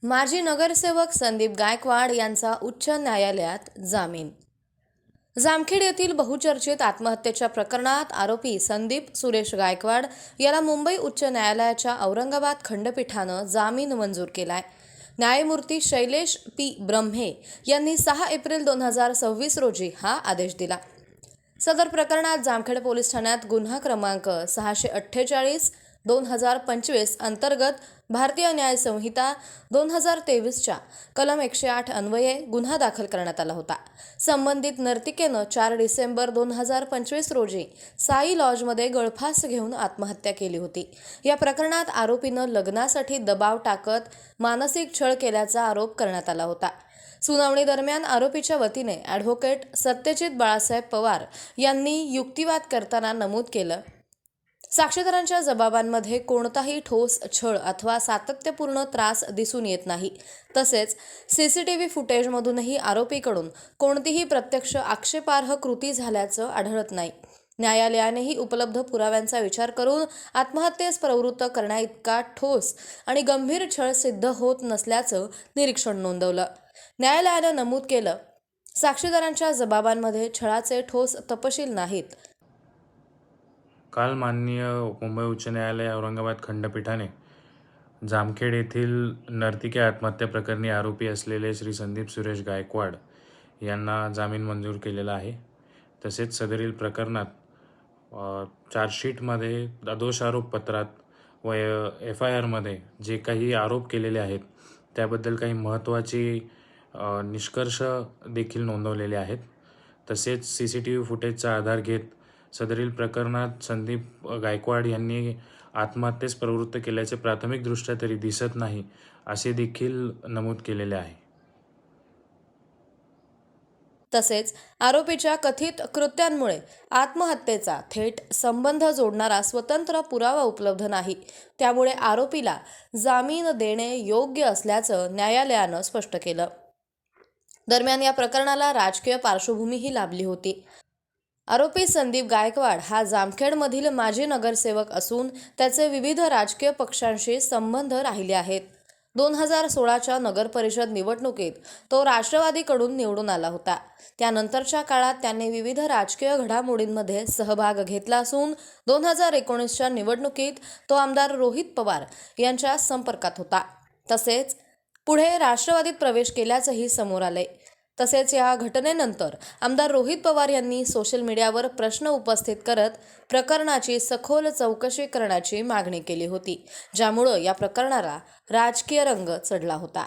माजी नगरसेवक संदीप गायकवाड यांचा उच्च न्यायालयात जामीन। जामखेड येथील बहुचर्चित आत्महत्येच्या प्रकरणात आरोपी संदीप सुरेश गायकवाड याला मुंबई उच्च न्यायालयाच्या औरंगाबाद खंडपीठानं जामीन मंजूर केलाय। न्यायमूर्ती शैलेश पी ब्रह्मे यांनी 6 एप्रिल 2026 रोजी हा आदेश दिला। सदर प्रकरणात जामखेड पोलीस ठाण्यात गुन्हा क्रमांक 648/2025 अंतर्गत भारतीय न्याय संहिता 2023च्या कलम 108 अन्वये गुन्हा दाखल करण्यात आला होता। संबंधित नर्तिकेनं 4 डिसेंबर 2025 रोजी साई लॉजमध्ये गळफास घेऊन आत्महत्या केली होती। या प्रकरणात आरोपीनं लग्नासाठी दबाव टाकत मानसिक छळ केल्याचा आरोप करण्यात आला होता। सुनावणी दरम्यान आरोपीच्या वतीने ॲडव्होकेट सत्यजित बाळासाहेब पवार यांनी युक्तिवाद करताना नमूद केलं, साक्षीदारांच्या जबाबांमध्ये कोणताही ठोस छळ अथवा सातत्यपूर्ण त्रास दिसून येत नाही। तसेच सीसीटीव्ही फुटेजमधूनही आरोपीकडून कोणतीही प्रत्यक्ष आक्षेपार्ह कृती झाल्याचं आढळत नाही। न्यायालयानेही उपलब्ध पुराव्यांचा विचार करून आत्महत्येस प्रवृत्त करण्याइतका ठोस आणि गंभीर छळ सिद्ध होत नसल्याचं निरीक्षण नोंदवलं। न्यायालयानं नमूद केलं, साक्षीदारांच्या जबाबांमध्ये छळाचे ठोस तपशील नाहीत। काल माननीय मुंबई उच्च न्यायालय औरंगाबाद खंडपीठाने जामखेड येथील नर्तिके आत्महत्या प्रकरणी आरोपी असलेले श्री संदीप सुरेश गायकवाड यांना जामीन मंजूर केलेला आहे। तसेच सदरील प्रकरणात चार्जशीटमध्ये दोष आरोपपत्रात व FIR मध्ये जे काही आरोप केलेले आहेत त्याबद्दल काही महत्त्वाची निष्कर्ष देखील नोंदवलेले आहेत। तसेच CCTV फुटेजचा आधार घेत सदरील प्रकरणात संदीप गायकवाड यांनी आत्महत्येस प्रवृत्त केल्याचे प्राथमिकदृष्ट्या तरी दिसत नाही असे देखील नमूद केलेले आहे। तसेच आरोपीच्या कथित कृत्यांमुळे आत्महत्येचा थेट संबंध जोडणारा स्वतंत्र पुरावा उपलब्ध नाही, त्यामुळे आरोपीला जामीन देणे योग्य असल्याचं न्यायालयानं स्पष्ट केलं। दरम्यान या प्रकरणाला राजकीय पार्श्वभूमीही लाभली होती। आरोपी संदीप गायकवाड हा जामखेडमधील माजी नगरसेवक असून त्याचे विविध राजकीय पक्षांशी संबंध राहिले आहेत। 2016च्या नगरपरिषद निवडणुकीत तो राष्ट्रवादीकडून निवडून आला होता। त्यानंतरच्या काळात त्याने विविध राजकीय घडामोडींमध्ये सहभाग घेतला असून 2019च्या निवडणुकीत तो आमदार रोहित पवार यांच्या संपर्कात होता। तसेच पुढे राष्ट्रवादीत प्रवेश केल्याचंही समोर आलंय। तसेच या घटनेनंतर आमदार रोहित पवार यांनी सोशल मीडियावर प्रश्न उपस्थित करत प्रकरणाची सखोल चौकशी करण्याची मागणी केली होती, ज्यामुळे या प्रकरणाला राजकीय रंग चढला होता।